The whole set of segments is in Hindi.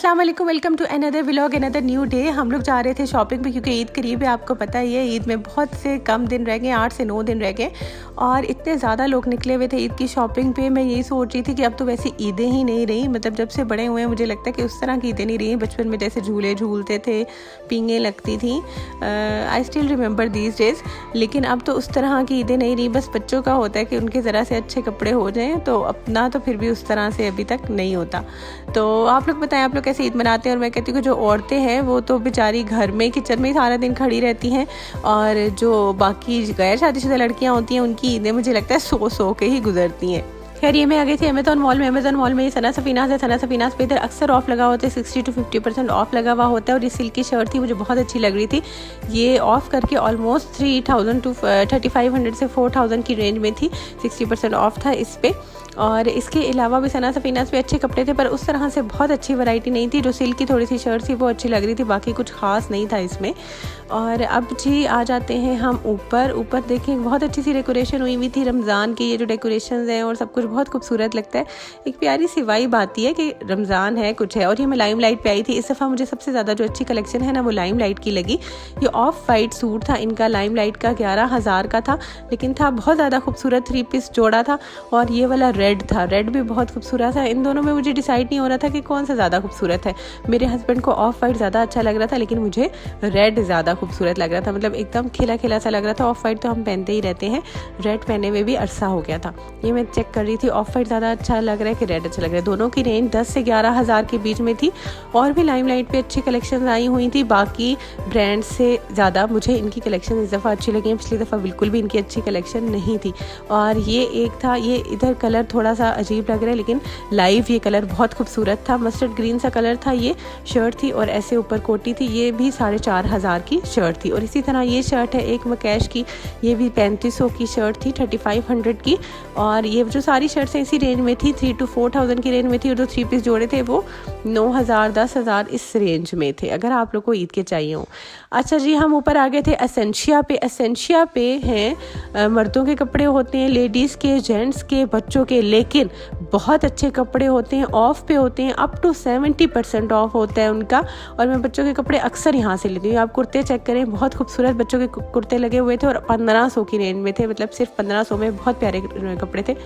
अस्सलाम वालेकुम, welcome to another vlog, another new day. हम लोग जा रहे थे शॉपिंग पे क्योंकि ईद करीब है। आपको पता ही है ईद में बहुत से कम दिन रह गए, 8 से 9 दिन रह गए और इतने ज़्यादा लोग निकले हुए थे ईद की शॉपिंग पे। मैं यही सोच रही थी कि अब तो वैसे ईदें ही नहीं रही, मतलब जब से बड़े हुए हैं मुझे लगता है कि उस तरह की ईदें नहीं रही। बचपन में जैसे झूले झूलते थे, पींगें लगती थी, I still remember these days. लेकिन अब तो उस तरह की ईदें नहीं रही। बस बच्चों का होता है कि उनके ज़रा से अच्छे कपड़े हो जाएँ, तो अपना तो फिर भी उस तरह से अभी तक नहीं होता। तो आप लोग बताएं, आप लोग कैसे ईद मनाते हैं। और मैं कहती हूँ कि जो औरतें हैं वो तो बेचारी घर में किचन में ही सारा दिन खड़ी रहती हैं, और जो बाकी गैर शादीशुदा लड़कियाँ होती हैं उनकी ईदें मुझे लगता है सो के ही गुजरती हैं। खैर ये मैं आ गई थी अमेज़न मॉल में। ये सना सफीनास है। सना सफीनास पे इधर अक्सर ऑफ लगा होता है, 60 to 50% ऑफ लगा हुआ होता है। और ये सिल्क की शर्ट थी, मुझे बहुत अच्छी लग रही थी। ये ऑफ करके ऑलमोस्ट 3000 to 3500 से 4000 की रेंज में थी। 60% ऑफ था इस पे। और इसके अलावा भी सना सफीनास पे अच्छे कपड़े थे, पर उस तरह से बहुत अच्छी वैरायटी नहीं थी। जो सिल्क की थोड़ी सी शर्ट थी वो अच्छी लग रही थी, बाकी कुछ खास नहीं था इसमें। और अब जी आ जाते हैं हम ऊपर देखें, बहुत अच्छी सी डेकोरेशन हुई हुई थी। रमज़ान की ये जो डेकोरेशन हैं और सब कुछ बहुत खूबसूरत लगता है। एक प्यारी सी वाइब आती है कि रमज़ान है, कुछ है। और ये मैं लाइम लाइट पे आई थी। इस दफ़ा मुझे सबसे ज़्यादा जो अच्छी कलेक्शन है ना वो लाइम लाइट की लगी। ये ऑफ वाइट सूट था इनका, लाइम लाइट का 11,000 का था, लेकिन था बहुत ज़्यादा खूबसूरत। 3 पीस जोड़ा था और ये वाला रेड था। रेड भी बहुत खूबसूरत था। इन दोनों में मुझे डिसाइड नहीं हो रहा था कि कौन सा ज़्यादा खूबसूरत है। मेरे हस्बैंड को ऑफ वाइट ज़्यादा अच्छा लग रहा था, लेकिन मुझे रेड ज़्यादा खूबसूरत लग रहा था। मतलब एकदम खिला खिला सा लग रहा था। ऑफ वाइट तो हम पहनते ही रहते हैं, रेड पहने हुए भी अरसा हो गया था। ये मैं चेक कर रही थी, ऑफ वाइट ज़्यादा अच्छा लग रहा है कि रेड अच्छा लग रहा है। दोनों की रेंज 10 से 11,000 के बीच में थी। और भी लाइम लाइट पे अच्छी कलेक्शन आई हुई थी। बाकी ब्रांड से ज़्यादा मुझे इनकी कलेक्शन इस दफ़ा अच्छी लगी। पिछली दफ़ा बिल्कुल भी इनकी अच्छी कलेक्शन नहीं थी। और ये एक था, ये इधर कलर थोड़ा सा अजीब लग रहा है, लेकिन लाइव ये कलर बहुत खूबसूरत था। मस्टर्ड ग्रीन सा कलर था। ये शर्ट थी और ऐसे ऊपर कोटी थी। ये भी 4,500 की शर्ट थी। और इसी तरह ये शर्ट है एक मकैश की, ये भी 3500 की शर्ट थी, 3500 की। और ये जो सारी शर्ट्स इसी रेंज में थी, 3 to 4000 की रेंज में थी। और जो 3 पीस जोड़े थे वो 9,000 10,000 इस रेंज में थे, अगर आप लोग को ईद के चाहिए हो। अच्छा जी, हम ऊपर आ गए थे एसेंशिया पे। एसेंशिया पे हैं मर्दों के कपड़े होते हैं, लेडीज़ के, जेंट्स के, बच्चों के, लेकिन बहुत अच्छे कपड़े होते हैं। ऑफ पे होते हैं, अप टू 70% ऑफ होता है उनका। और मैं बच्चों के कपड़े अक्सर यहाँ से लेती हूँ। आप कुर्ते चेक करें, बहुत खूबसूरत बच्चों के कुर्ते लगे हुए थे और 1500 की रेंज में थे। मतलब सिर्फ 1500 में बहुत प्यारे कपड़े थे।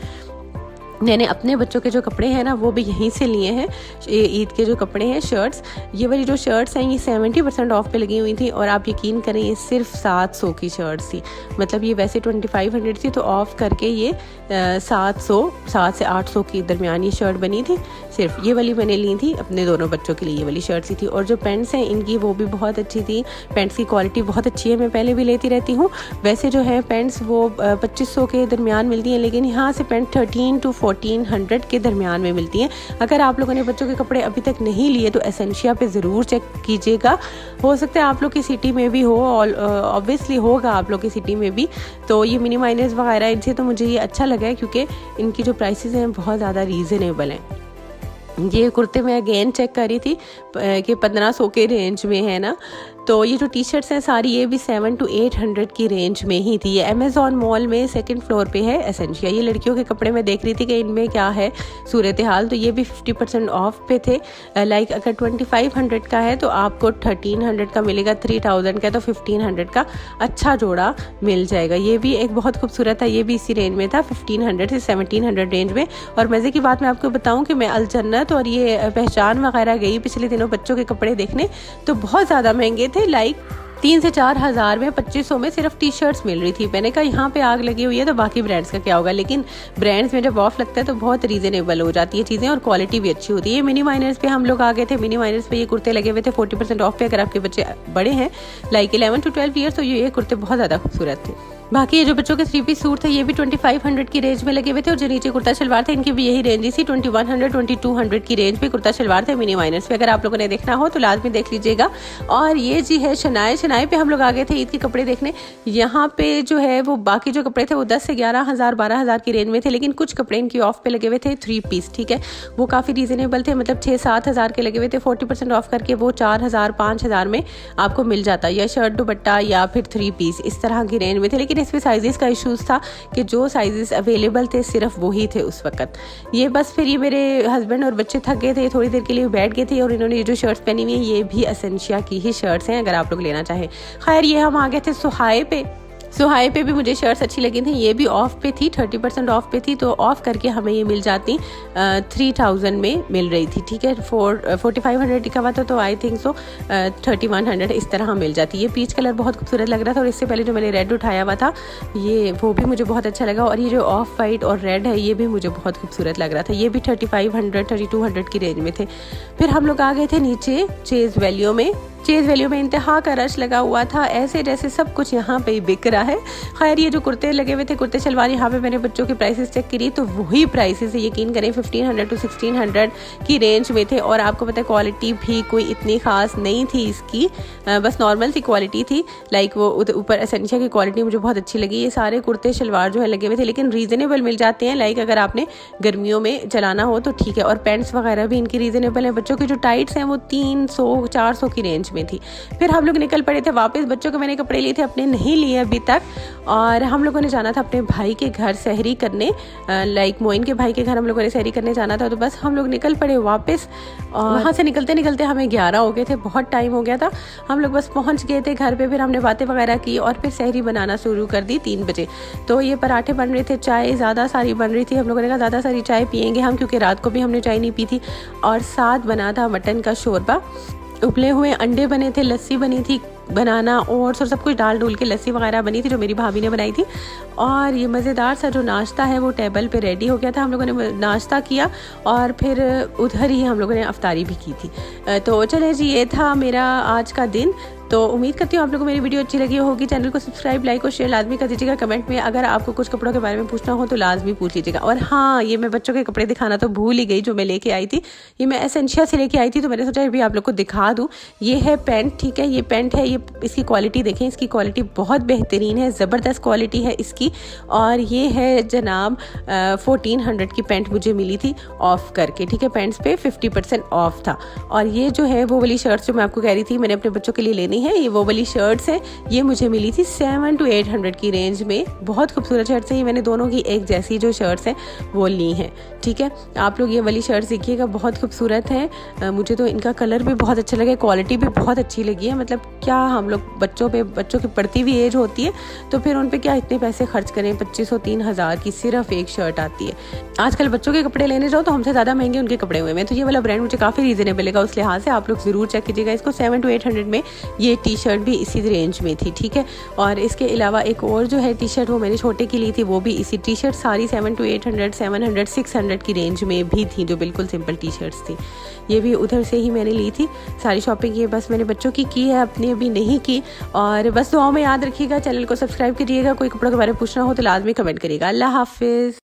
मैंने अपने बच्चों के जो कपड़े हैं ना वो भी यहीं से लिए हैं, ईद के जो कपड़े हैं शर्ट्स। ये वाली जो शर्ट्स हैं ये 70% ऑफ पे लगी हुई थी। और आप यकीन करें ये सिर्फ 700 की शर्ट्स थी। मतलब ये वैसे 2500 थी, तो ऑफ करके ये 7 से 800 की दरमियानी शर्ट बनी थी। सिर्फ ये वाली मैंने ली थी अपने दोनों बच्चों के लिए, ये वाली शर्ट्स ही थी। और जो पैंट्स हैं इनकी वो भी बहुत अच्छी थी। पैंट्स की क्वालिटी बहुत अच्छी है, मैं पहले भी लेती रहती हूँ। वैसे जो है पैंट्स वो 2500 के दरमियान मिलती हैं, लेकिन यहाँ से पैंट 13 to 1400 के दरमियान में मिलती हैं। अगर आप लोगों ने बच्चों के कपड़े अभी तक नहीं लिए तो एसेंशिया पे ज़रूर चेक कीजिएगा। हो सकता है आप लोग की सिटी में भी हो, ऑब्वियसली होगा आप लोग की सिटी में भी। तो ये मिनी माइनस वगैरह इनसे तो मुझे ये अच्छा लगा है, क्योंकि इनकी जो प्राइसेस हैं बहुत ज़्यादा रीज़नेबल हैं। ये कुर्ते मैं अगेन चेक कर रही थी कि 1500 के रेंज में है ना। तो ये जो टी शर्ट्स हैं सारी ये भी 700 to 800 की रेंज में ही थी। ये अमेज़न मॉल में 2nd फ्लोर पे है एसेंशिया। ये लड़कियों के कपड़े मैं देख रही थी कि इनमें क्या है सूरत हाल। तो ये भी 50% ऑफ पे थे। लाइक अगर 2500 का है तो आपको 1300 का मिलेगा, 3000 का तो 1500 का अच्छा जोड़ा मिल जाएगा। ये भी एक बहुत खूबसूरत था, ये भी इसी रेंज में था, 1500 से 1700 रेंज में। और मज़े की बात मैं आपको बताऊँ कि मैं अल जन्नत और ये पहचान वगैरह गई पिछले दिनों बच्चों के कपड़े देखने, तो बहुत ज़्यादा महंगे थे। लाइक 3 से 4,000 में 2500 में सिर्फ टी शर्ट्स मिल रही थी। मैंने कहा यहाँ पे आग लगी हुई है तो बाकी ब्रांड्स का क्या होगा। लेकिन ब्रांड्स में जब ऑफ लगता है तो बहुत रीजनेबल हो जाती है चीज़ें और क्वालिटी भी अच्छी होती है। मिनी माइनर्स पे हम लोग आ गए थे। मिनी माइनर्स पे ये कुर्ते लगे हुए थे 40% ऑफ पे। अगर आपके बच्चे बड़े हैं लाइक 11 to 12 ईयर्स तो ये कुर्ते बहुत ज़्यादा खूबसूरत थे। बाकी ये जो बच्चों के 3 पीस सूट थे ये भी 2500 की रेंज में लगे हुए थे। और जो नीचे कुर्ता शलवार थे इनकी भी यही रेंज थी, 2100 2200 की रेंज पे कुर्ता शलवार थे मिनी माइनर्स पे। अगर आप लोगों ने देखना हो तो लाजमी देख लीजिएगा। और ये जी है शनाए पे हम लोग आ गए थे ईद के कपड़े देखने। यहाँ पे जो है वो बाकी जो कपड़े थे वो 10 से 11,000 12,000 की रेंज में थे, लेकिन कुछ कपड़े इनकी ऑफ पे लगे हुए थे 3 पीस, ठीक है, वो काफ़ी रीजनेबल थे। मतलब 6-7 के लगे हुए थे। 40% ऑफ करके वो 4,000 5,000 में आपको मिल जाता, या शर्ट दुपट्टा या फिर 3 पीस इस तरह की रेंज में थे। लेकिन लेकिन इसमें साइजेस का इशूज़ था कि जो साइजेस अवेलेबल थे सिर्फ वही थे उस वक्त। ये बस फिर ये मेरे हस्बैंड और बच्चे थक गए थे, थोड़ी देर के लिए बैठ गए थे और इन्होंने ये जो शर्ट्स पहनी हुई है ये भी एसेंशिया की ही शर्ट्स हैं अगर आप लोग लेना चाहें। खैर ये हम आ गए थे सुहाए पे भी मुझे शर्ट्स अच्छी लगी थी। ये भी ऑफ पे थी, 30% ऑफ पे थी, तो ऑफ करके हमें ये मिल जाती 3000 में मिल रही थी। ठीक है, 4500 लिखा हुआ था तो आई थिंक सो 3100 इस तरह मिल जाती। ये पीच कलर बहुत खूबसूरत लग रहा था और इससे पहले जो मैंने रेड उठाया हुआ था ये वो भी मुझे बहुत अच्छा लगा, और ये जो ऑफ वाइट और रेड है ये भी मुझे बहुत खूबसूरत लग रहा था। ये भी 3500 3200 की रेंज में थे। फिर हम लोग आ गए थे नीचे चेज वैल्यू में इंतहा का रश लगा हुआ था, ऐसे जैसे सब कुछ यहाँ पे बिक रहा है। खैर ये जो कुर्ते लगे हुए थे, कुर्ते शलवार, यहाँ पे मैंने बच्चों के प्राइसेस चेक करी तो वही प्राइसेस है, यकीन करें 1500 to 1600 की रेंज में थे। और आपको पता है क्वालिटी भी कोई इतनी खास नहीं थी इसकी, बस नॉर्मल सी क्वालिटी थी। लाइक वो ऊपर एसेंशिया की क्वालिटी मुझे बहुत अच्छी लगी। ये सारे कुर्ते शलवार जो है लगे हुए थे, लेकिन रीजनेबल मिल जाते हैं। लाइक अगर आपने गर्मियों में चलाना हो तो ठीक है, और पैंट्स वगैरह भी इनकी रीजनेबल है। बच्चों की जो टाइट्स हैं वो 300-400 की रेंज में थी। फिर हम लोग निकल पड़े थे वापस। बच्चों के मैंने कपड़े लिए थे, अपने नहीं लिए अभी तक, और हम लोगों ने जाना था अपने भाई के घर सहरी करने। लाइक मोइन के भाई के घर हम लोगों ने सहरी करने जाना था, तो बस हम लोग निकल पड़े वापस। और वहाँ से निकलते निकलते हमें 11 हो गए थे, बहुत टाइम हो गया था। हम लोग बस पहुँच गए थे घर पे। फिर हमने बातें वगैरह की और फिर सहरी बनाना शुरू कर दी 3 बजे। तो ये पराठे बन रहे थे, चाय ज़्यादा सारी बन रही थी। हम लोगों ने कहा ज़्यादा सारी चाय पियेंगे हम, क्योंकि रात को भी हमने चाय नहीं पी थी। और साथ बना था मटन का शोरबा, उबले हुए अंडे बने थे, लस्सी बनी थी, बनाना और सब कुछ डाल डूल के लस्सी वगैरह बनी थी जो मेरी भाभी ने बनाई थी। और ये मज़ेदार सा जो नाश्ता है वो टेबल पे रेडी हो गया था। हम लोगों ने नाश्ता किया और फिर उधर ही हम लोगों ने अफ्तारी भी की थी। तो चले जी, ये था मेरा आज का दिन। तो उम्मीद करती हूँ आप लोगों को मेरी वीडियो अच्छी लगी होगी। चैनल को सब्सक्राइब, लाइक और शेयर लाजमी कर दीजिएगा। कमेंट में अगर आपको कुछ कपड़ों के बारे में पूछना हो तो लाजमी पूछ लीजिएगा। और हाँ, ये मैं बच्चों के कपड़े दिखाना तो भूल ही गई जो मैं लेके आई थी। ये मैं एसेंशिया से लेके आई थी, तो मैंने सोचा भी आप लोग को दिखा दूँ। ये है पैंट, ठीक है, ये पैंट है। ये इसकी क्वालिटी देखें, इसकी क्वालिटी बहुत बेहतरीन है, ज़बरदस्त क्वालिटी है इसकी। और ये है जनाब 1400 की पैंट मुझे मिली थी ऑफ करके। ठीक है, पैंट्स पे 50% ऑफ था। और ये जो है वो वाली शर्ट्स जो मैं आपको कह रही थी मैंने अपने बच्चों के लिए लेनी है, ये वो वाली शर्ट्स है। ये मुझे मिली थी 700 to 800 की रेंज में। बहुत खूबसूरत शर्ट्स हैं। ये मैंने दोनों की एक जैसी जो शर्ट्स हैं वो ली हैं। ठीक है, आप लोग ये वाली शर्ट्स देखिएगा, बहुत खूबसूरत है। मुझे तो इनका कलर भी बहुत अच्छा लगा, क्वालिटी भी बहुत अच्छी लगी है। मतलब क्या हम लोग बच्चों की पढ़ती हुई एज होती है तो फिर उन पे क्या इतने पैसे खर्च करें। 2500-3000 की सिर्फ एक शर्ट आती है। आजकल बच्चों के कपड़े लेने जाओ तो हमसे ज़्यादा महंगे उनके कपड़े हुए हैं। तो ये वाला ब्रांड मुझे काफ़ी रीजनेबल लगा, उस लिहाज से आप लोग ज़रूर चेक कीजिएगा इसको। 700 to 800 में ये टी शर्ट भी इसी रेंज में थी। ठीक है, और इसके अलावा एक और जो है टी शर्ट वो मैंने छोटे की ली थी, वो भी इसी टी शर्ट सारी 700 to 800, 700, 600 की रेंज में भी थी, जो बिल्कुल सिंपल टी शर्ट्स थी। ये भी उधर से ही मैंने ली थी सारी शॉपिंग। ये बस मैंने बच्चों की है, अपनी अभी नहीं की। और बस दुआओं में याद रखिएगा, चैनल को सब्सक्राइब करिएगा। कोई कपड़ों के बारे में पूछना हो तो लाजमी कमेंट करिएगा। अल्लाह हाफिज़।